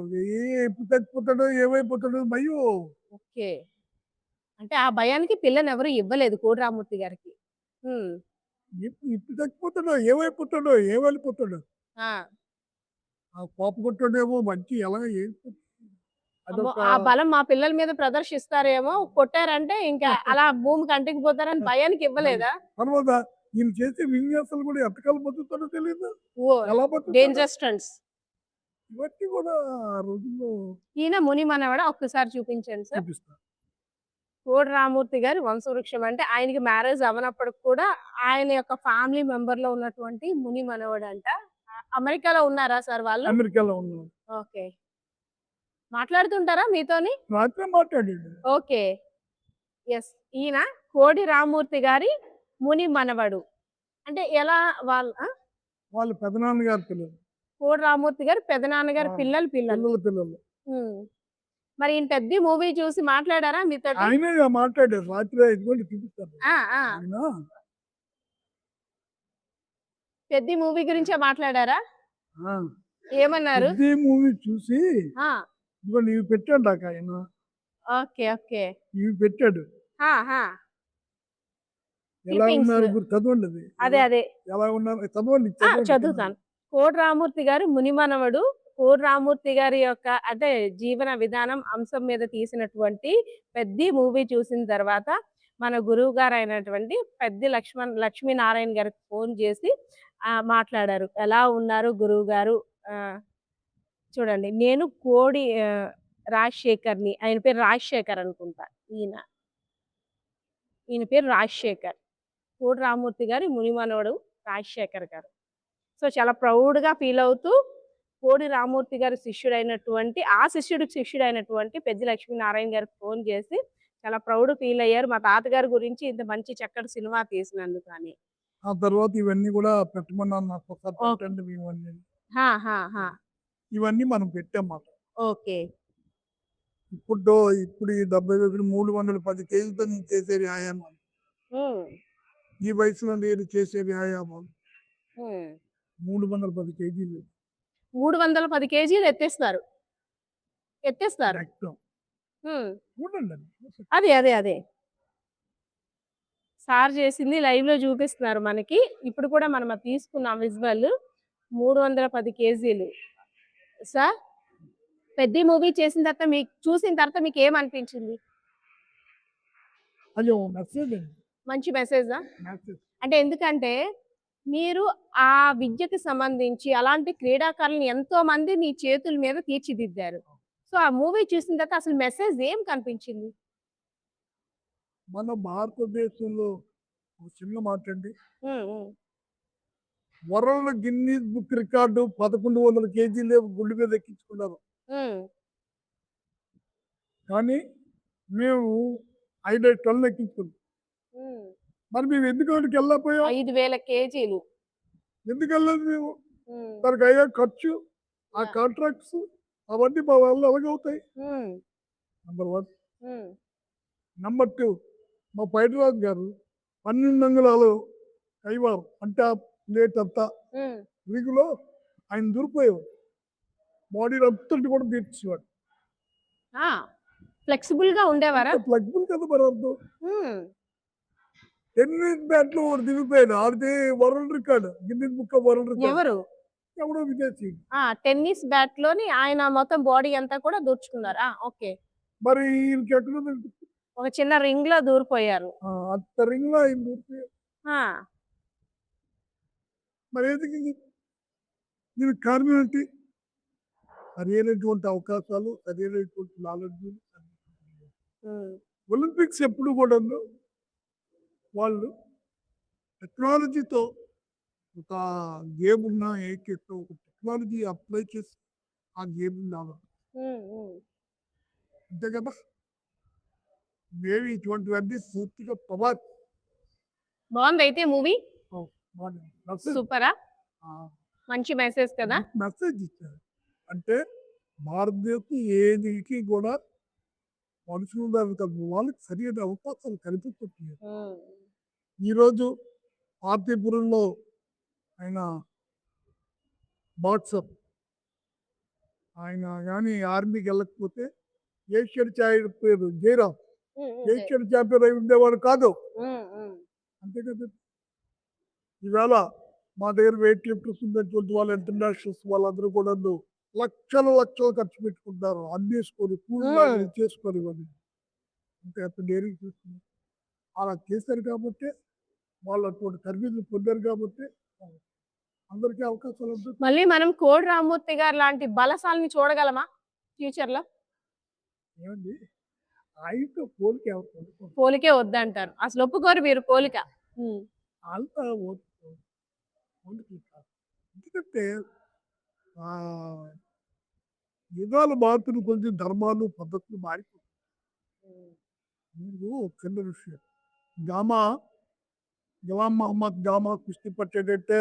ఎప్పుడు చచ్చిపోతాడో ఏమైపోతాడో భయం. ఓకే. అంటే ఆ భయానికి పిల్లనెవరు ఇవ్వలేదు కోడి రామ్మూర్తి గారికి. హ్మ్. ఇప్పుడు చచ్చిపోతాడో ఏమైపోతాడో ఏమైపోతాడో ఆ! ఆ కోపం కొట్టాడేమో మంచి ఎలా అమ్మో! అదొక ఆ బలం మా పిల్లల మీద ప్రదర్శిస్తారేమో, కొట్టారంటే ఇంకా అలా భూమికి అంటుకుపోతారని భయానికి ఇవ్వలేదా? తర్వాత ఈయన చేసే విన్యాసాలు కూడా ఎంతకాలం బతుకుతాడో తెలియదు. ఓహ్! ఎలా బతుకుతాడో డేంజర్ స్టంట్స్. ఇవన్నీ కూడా ఆ రోజుల్లో ఈయన ముని మనవడా? ఒక్కసారి చూపించండి సార్. చూపిస్తా. కోడి రామ్మూర్తి గారి వంశవృక్షం అంటే ఆయనకి మ్యారేజ్ అవ్వనప్పటికి కూడా ఆయన యొక్క ఫ్యామిలీ మెంబర్‌లో ఉన్నటువంటి ముని మనవడంట. అమెరికాలో ఉన్నారా సార్ వాళ్ళు? అమెరికాలో ఉన్నాడు. ఓకే. మాట్లాడుతుంటారా మీతోని? రాత్రే మాట్లాడాడు. ఓకే. యెస్. ఈయన కోడి రామ్మూర్తి గారి ముని మనవడు. అంటే ఎలా వాళ్ళ పెదనాన్నగారి పిల్లలు. కోడి రామ్మూర్తి గారి పెదనాన్నగారి ఆ, పిల్లలు. పిల్లలు హ్మ్. మరి ఈయన పెద్ద మూవీ చూసి మాట్లాడారా మీతోటి? ఆయనే మాట్లాడారు రాత్రి ఇదిగోండి చూపిస్తాను. ఆ! ఆ! ఆయన పెద్ద మూవీ గురించే మాట్లాడారా? ఆ, ఏమన్నారు? పెద్ద మూవీ చూసి ఆ! ఇదిగోండి ఇవి పెట్టాడు నాకు ఆయన. ఓకే. ఓకే. ఇవి పెట్టాడు. ఆ! ఆ! ఎలా క్లిప్పింగ్స్. ఉన్నారు చదవండి అది. అదే. అదే. ఎలా ఉన్నారు చదవండి చదువుతాను. కోడి రామ్మూర్తి గారు ముని మనవడు. కోడి రామ్మూర్తి గారి యొక్క అంటే జీవన విధానం అంశం మీద తీసినటువంటి పెద్ది మూవీ చూసిన తర్వాత మన గురువు గారైనటువంటి పెద్ది లక్ష్మీనారాయణ గారికి ఫోన్ చేసి మాట్లాడారు. ఎలా ఉన్నారు గురువుగారు? చూడండి నేను కోడి రాజశేఖర్‌ని. ఆయన పేరు రాజశేఖర్ అనుకుంటా ఈయన. ఈయన పేరు రాజశేఖర్. కోడి రామ్మూర్తి గారి ముని మనవడు రాజశేఖర్ గారు. సో, చాలా ప్రౌడ్‌గా ఫీల్ అవుతూ కోడి రామ్మూర్తి గారి శిష్యుడైనటువంటి ఆ శిష్యుడికి శిష్యుడైనటువంటి పెద్ది లక్ష్మీనారాయణ గారికి ఫోన్ చేసి చాలా ప్రౌడ్ ఫీల్ అయ్యారు. మా తాతగారి గురించి ఇంత మంచి చక్కటి సినిమా తీసినందుకు అని. ఆ తర్వాత ఇవన్నీ కూడా పెట్టమన్నాను నాకు ఒకసారి ఓకే. పెట్టండి ఇవన్నీ. హా! హా! హా! ఇవన్నీ మనం పెట్టాం మాట. ఓకే. ఇప్పుడు ఈ 70 310 కేజీలతో నేను చేసే వ్యాయామం. హ్మ్. ఈ వయసులో నేను చేసే వ్యాయామం హ్మ్. 310 కేజీలు 310 కేజీలు ఎత్తేస్తారు. ఎత్తేస్తారు. రక్తం. హ్మ్. చూడండి అదే. సార్ చేసింది లైవ్‌లో చూపిస్తున్నారు మనకి. ఇప్పుడు కూడా మనం అది తీసుకున్నాం విజువల్. 310 కేజీలు. సార్ పెద్ది మూవీ చేసిన తర్వాత చూసిన తర్వాత మీకేమనిపించింది? అది ఓ మెసేజ్ అండి. మంచి మెసేజా? మెసేజ్. అంటే ఎందుకంటే మీరు ఆ విద్యకి సంబంధించి అలాంటి క్రీడాకారులను ఎంతో మంది మీ చేతుల మీద తీర్చిదిద్దారు. సో, ఆ మూవీ చూసిన తర్వాత అసలు మెసేజ్ ఏం కనిపించింది? మన భారతదేశంలో ఒక చిన్న మాట అండి. హ్మ్. హ్మ్. వరల్డ్ గిన్నీస్ బుక్ రికార్డు 1100 కేజీలే గుండె మీద ఎక్కించుకున్నారు. హ్మ్. కానీ మేము 5 టన్నులు ఎక్కించుకున్నాం. హ్మ్. మరి మేము ఎందుకు అక్కడికి వెళ్ళకపోయాం? 5000 కేజీలు. ఎందుకు వెళ్ళలేదు మేము? హ్మ్. దానికి అయ్యే ఖర్చు, ఆ యాహ్! కాంట్రాక్ట్స్ అవన్నీ మా వల్ల ఎలాగవుతాయి? హ్మ్. నంబర్ 1. హ్మ్. నంబర్ 2 మా పైడిరాజు గారు 12 అంగుళాలు కైవారం అంటే ఆ ప్లేట్ అంతా రింగులో ఆయన దూరిపోయేవాడు. బాడీ అంతటి కూడా తీర్చేవాడు. ఫ్లెక్సిబుల్ గా ఉండేవారా? ఫ్లెక్సిబుల్ కదా మరి అర్థం. ఉమ్, టెన్నిస్ బ్యాట్ లో ఒకటి దిగిపోయాడు. ఆడితే world record, Guinness book of world record. ఎవరు? ఎవడో విదేశీ. టెన్నిస్ బ్యాట్ లోని ఆయన మొత్తం బాడీ అంతా కూడా దూర్చుకున్నారు. ఓకే. మరి ఈయనకి ఎక్కడ ఒక చిన్న రింగ్ లో దూరిపోయారు. అంత రింగ్ లో ఆయన దూరిపోయాడు. ఆ, మరి ఎందుకు దీనికి కారణం ఏంటి? సరైనటువంటి అవకాశాలు, సరైనటువంటి నాలెడ్జ్. ఉమ్, ఒలింపిక్స్ ఎప్పుడు కూడా వాళ్ళు టెక్నాలజీతో ఒక గేమ్ ఉన్న ఏకైతే ఒక టెక్నాలజీ అప్లై చేసి ఆ గేమ్ ఆడాలి. ఉమ్, ఉమ్. అంతే కదా. మేము ఇటువంటివన్నీ పూర్తిగా ప్రభావితం. బాగుంది అయితే మూవీ. మెసేజ్ సూపరా? మంచి మెసేజ్ కదా. మెసేజ్ ఇచ్చారు. అంటే భారతదేశం ఏదికి కూడా మనుషులు వాళ్ళకి సరైన అవకాశాలు కల్పిస్తుంది. ఉమ్, ఈరోజు పార్తీపురంలో ఆయన వాట్సాప్ ఆయన కానీ ఆర్మీకి వెళ్ళకపోతే ఏషియన్ పేరు జయరాం ఉమ్, ఉమ్, ఏషియన్ ఛాంపియన్ అయి ఉండేవాడు కాదు. ఉమ్, ఉమ్. అంతే కదా. ఈవేళ మా దగ్గర వెయిట్ లిఫ్టర్స్ ఉన్నటువంటి వాళ్ళు ఇంటర్నేషనల్స్ వాళ్ళందరూ కూడా లక్షలు ఖర్చు పెట్టుకుంటారు. అందేసుకొని చేసుకొని వాళ్ళు అంతే అంత డేరింగ్ చూస్తున్నారు. అలా చేశారు కాబట్టి వాళ్ళు అటువంటి సర్వీసులు పొందారు కాబట్టి అందరికీ అవకాశాలు ఉంటాయి. మళ్ళీ మనం కోడి రామ్మూర్తి గారు లాంటి బలశాలని చూడగలమా ఫ్యూచర్ లో? ఏమండి ఆయనతో పోలిక ఎవరు? పోలికే వద్దంటారు. అసలు ఒప్పుకోరు మీరు పోలిక. ఉమ్, అంతా పోలిక కాదు. ఎందుకంటే యుగాలు మారుతున్న కొంచెం ధర్మాలు పద్ధతులు మారిపోతాయి. మీరు ఒక చిన్న విషయం గులాం మహమ్మద్ గామా కుస్తీ పట్టేటంటే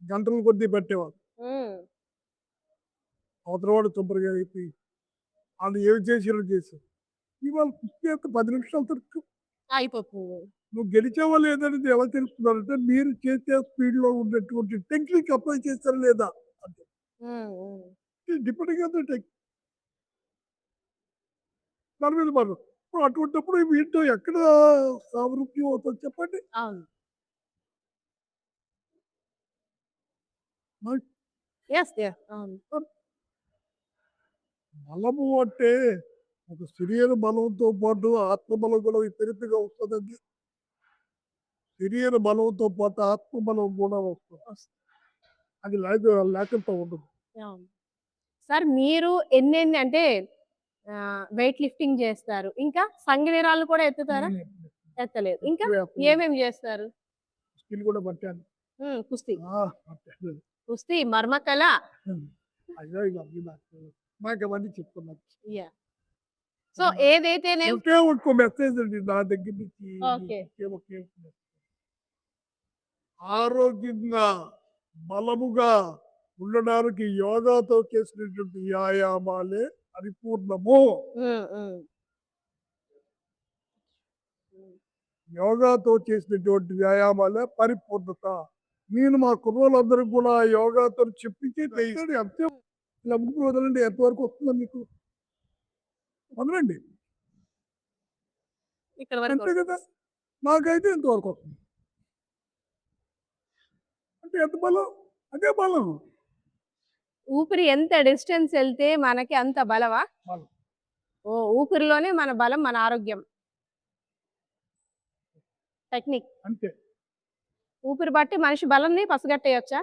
గంటల కొద్దీ పెట్టేవాడు. ఉమ్. అవతలవాడు శుభ్రంగా అయిపోయి వాళ్ళు ఏమి చేసారో చేశారు. ఇవాళ కుస్తీ యొక్క 10 నిమిషాలు తిరుగు అయిపోతుంది. నువ్వు గెలిచావా లేదనేది ఎలా తెలుస్తున్నారంటే మీరు చేసే స్పీడ్లో ఉన్నటువంటి టెక్నిక్ అప్లై చేస్తారా లేదా అంటే ఉమ్, ఉమ్. డిపెండింగ్ ఆన్ ద టెక్ దాని మీద మనం అటువంటిప్పుడు వీటితో ఎక్కడ సామరూప్యం అవుతుంది చెప్పండి. అవును. మరి ఎస్, అవును. బలము అంటే ఒక శరీర బలంతో పాటు ఆత్మబలం కూడా విపరీతంగా వస్తుందండి. శరీర బలంతో పాటు ఆత్మబలం కూడా వస్తుంది. అది లేకుండా ఉండదు. అవును. సార్ మీరు ఎన్నెన్ని అంటే వెయిట్ లిఫ్టింగ్ చేస్తారు, ఇంకా సంగినీరాలు కూడా ఎత్తుతారా? ఎత్తలేదు. ఇంకా ఏమేమి చేస్తారు? స్కిల్ కూడా పట్టాను. కుస్తీ. పట్టాను. కుస్తీ మర్మకళ. అయ్యో ఇక మాకు అవన్నీ చెప్తున్నాను. సో ఏదైతేనే ఒకే ఒక్క మెసేజ్ అండి నా దగ్గర నుంచి. ఓకే. ఒకే ఒక్క message. ఆరోగ్యంగా బలముగా ఉండడానికి యోగాతో చేసినటువంటి వ్యాయామాలే పరిపూర్ణము. యోగాతో చేసినటువంటి వ్యాయామాలే పరిపూర్ణత. నేను మా కుర్రోళ్ళందరికీ కూడా యోగాతో చెప్పించి అంతే. ఇలా ముందు వదలండి. ఎంతవరకు వస్తుందో మీకు వదలండి. ఇక్కడ అంతే వరకు కదా. నాకైతే ఎంతవరకు వస్తుంది అంటే ఎంత బలం అదే బలం. ఊపిరి ఎంత డిస్టెన్స్ వెళ్తే మనకి అంత బలమా? బలం. ఊపిరిలోనే మన బలం, మన ఆరోగ్యం. టెక్నిక్ అంతే. ఊపిరి బట్టి మనిషి బలంని పసిగట్టేయొచ్చా?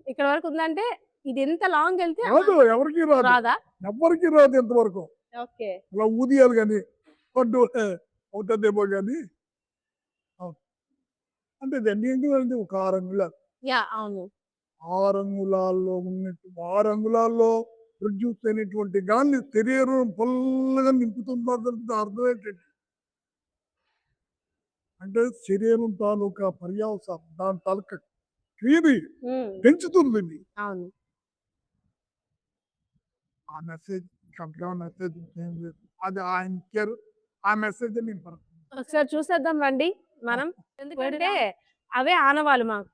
ఇక్కడ వరకు ఉందంటే ఇది ఎంత లాంగ్ వెళ్తే రాదు, ఎవరికి రాదు. రాదా? ఎవరికి రాదు ఎంతవరకు. ఓకే. అలా ఊదియాలి కానీ పడ్డు అవుతుందేమో కానీ అంటే దండియంగా ఒక 6 అంగుళాలు. అవును. 6 అంగుళాల్లో ఉన్నట్టు 6 అంగుళాల్లో ప్రొడ్యూస్ అయినటువంటి గాన్ని శరీరం ఫుల్గా నింపుతున్నదంటే అర్థం ఏంటంటే అంటే శరీరం తాలూకా పర్యావసానం దాని తాలూకా క్రియని పెంచుతుంది. అవును. ఆ మెసేజ్ కంప్లీట్ మెసేజ్ అది ఆయన ఇచ్చారు. ఆ మెసేజ్ నేను ఒకసారి చూసేద్దాం రండి మనం. ఎందుకంటే అవే ఆనవాళ్ళు మాకు.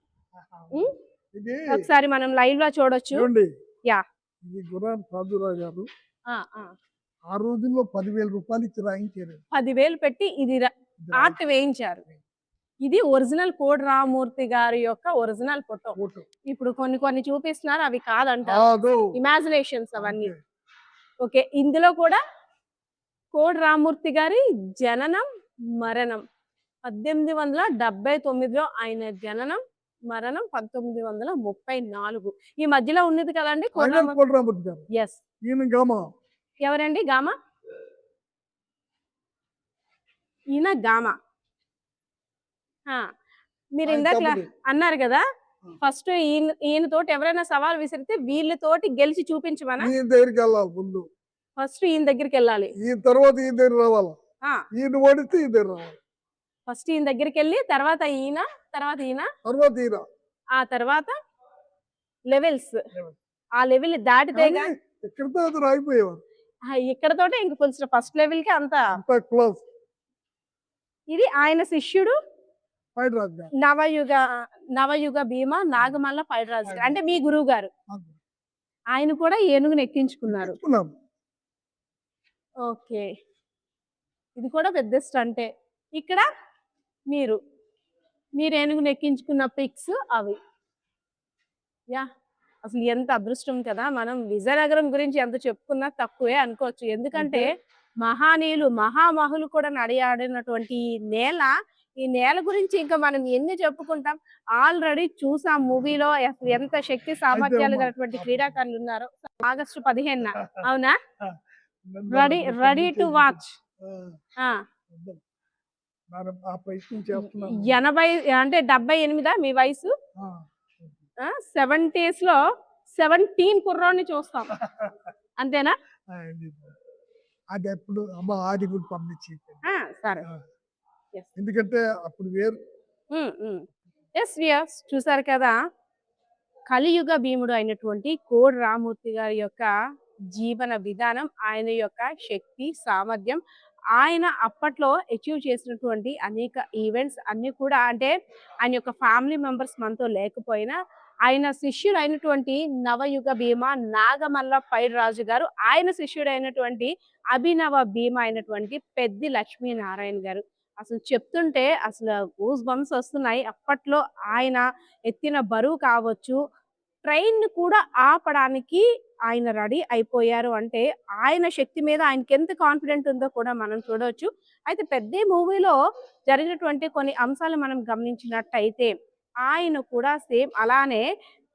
ఉమ్, ఇది ఒకసారి మనం లైవ్ లో చూడొచ్చు. చూడండి, యా. ఇది గుర్రం సాధురావు గారు ఆ, ఆ. ఆ రోజుల్లో 10,000 రూపాయలు ఇచ్చి రాయించారు. 10,000 పెట్టి ఇది ఆర్ట్ వేయించారు. ఇది ఒరిజినల్ కోడి రామమూర్తి గారి యొక్క ఒరిజినల్ ఫోటో. ఫోటో ఇప్పుడు కొన్ని కొన్ని చూపిస్తున్నారు, అవి కాదంట, కాదు. ఇమాజినేషన్స్ అవన్నీ. అంతే. ఓకే, ఇందులో కూడా కోడి రామమూర్తి గారి జననం మరణం 1879లో ఆయన జననం మరణం 1934. ఈ మధ్యలో ఉన్నది కదండి కోడి ఆయన రామమూర్తి. కోటరామూర్తి గారు. ఎస్. ఈయన గామ. ఎవరండి గామ? ఈయన గామ. ఆ, మీరు ఆయన ఇందాక తమ్ముడు. అన్నారు కదా, ఆ. ఫస్ట్ ఈయనతోటి ఎవరైనా సవాల్ విసిరితే వీళ్ళతోటి గెలిచి చూపించమనా? ఈయన దగ్గరికి వెళ్ళాలి ముందు, ఫస్ట్ ఈయన దగ్గరికి వెళ్ళాలి. ఈయన తర్వాత ఈయన దగ్గర రావాలి, ఆ, ఈయన ఓడితే ఈయన దగ్గర రావాలి, ఫస్ట్ ఈయన దగ్గరికి వెళ్ళి తర్వాత ఈయన, తర్వాత ఈయన, తర్వాత ఈయన. ఆ తర్వాత లెవెల్స్. ఆ లెవెల్ దాటితే కానీ ఎక్కడితో అది రాయిపోయేవారు ఇక్కడతోటే ఇంక కొంచెం ఫస్ట్ లెవెల్ కి అంత. అంత క్లోజ్. ఇది ఆయన శిష్యుడు ఫైట్ రాజు గారు. నవయుగ భీమ నాగమల్ల పైడిరాజు గారు, అంటే మీ గురువు గారు. ఆయన కూడా ఏనుగును ఎక్కించుకున్నారు. ఎక్కించుకున్నాం. ఓకే, ఇది కూడా పెద్ద స్టంటే. ఇక్కడ మీరు ఏనుగును ఎక్కించుకున్న పిక్స్ అవి. యా, అసలు ఎంత అదృష్టం కదా. మనం విజయనగరం గురించి ఎంత చెప్పుకున్నా తక్కువే అనుకోవచ్చు. ఎందుకంటే మహానీయులు మహామహులు కూడా నడియాడినటువంటి ఈ నేల గురించి ఇంకా మనం ఎన్ని చెప్పుకుంటాం. ఆల్రెడీ చూసాం మూవీలో ఎంత శక్తి సామర్థ్యాలు గలటువంటి క్రీడాకారులు ఉన్నారో. ఆగస్టు 15న, అవునా? Ready to watch. ఆ ప్రయత్నం చేస్తున్నాం. 80 అంటే 78 మీ వయసు? 70s లో 17 కుర్రోడిని చూస్తాం, అంతేనా? అది ఎప్పుడు అమ్మ ఆది కూడా పంపించి, సరే. ఎందుకంటే అప్పుడు వేరు. ఎస్ వియర్స్, చూసారు కదా, కలియుగ భీముడు అయినటువంటి కోడి రామమూర్తి గారి యొక్క జీవన విధానం, ఆయన యొక్క శక్తి సామర్థ్యం, ఆయన అప్పట్లో అచీవ్ చేసినటువంటి అనేక ఈవెంట్స్ అన్ని కూడా, అంటే ఆయన యొక్క ఫ్యామిలీ మెంబర్స్ మనతో లేకపోయినా ఆయన శిష్యుడు అయినటువంటి నవయుగ భీమ నాగమల్ల పైడిరాజు గారు, ఆయన శిష్యుడు అయినటువంటి అభినవ భీమ అయినటువంటి పెద్ది లక్ష్మీనారాయణ గారు. అసలు చెప్తుంటే అసలు గూస్ బంప్స్ వస్తున్నాయి. అప్పట్లో ఆయన ఎత్తిన బరువు కావచ్చు, ట్రైన్ కూడా ఆపడానికి ఆయన రెడీ అయిపోయారు అంటే ఆయన శక్తి మీద ఆయనకి ఎంత కాన్ఫిడెంట్ ఉందో కూడా మనం చూడవచ్చు. అయితే పెద్ద మూవీలో జరిగినటువంటి కొన్ని అంశాలు మనం గమనించినట్టయితే ఆయన కూడా సేమ్ అలానే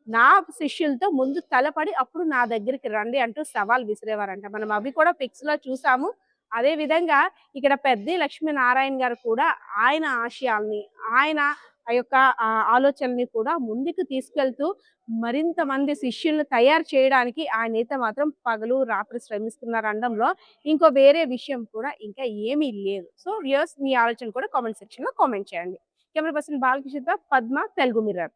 నా శిష్యులతో ముందు తలపడి అప్పుడు నా దగ్గరికి రండి అంటూ సవాల్ విసిరేవారంట. మనం అవి కూడా పిక్స్ లో చూసాము. అదే విధంగా ఇక్కడ పెద్ది లక్ష్మీనారాయణ గారు కూడా ఆయన ఆశయాల్ని, ఆయన ఆ యొక్క ఆలోచనల్ని కూడా ముందుకు తీసుకెళ్తూ మరింత మంది శిష్యులను తయారు చేయడానికి ఆయన అయితే మాత్రం పగలు రాత్రి శ్రమిస్తున్నారు అనడంలో ఇంకో వేరే విషయం కూడా ఇంకా ఏమీ లేదు. సో వ్యూయర్స్, మీ ఆలోచన కూడా కామెంట్ సెక్షన్ లో కామెంట్ చేయండి. కెమెరా పర్సన్ బాలకృష్ణతో పద్మ, తెలుగు మిర్రర్.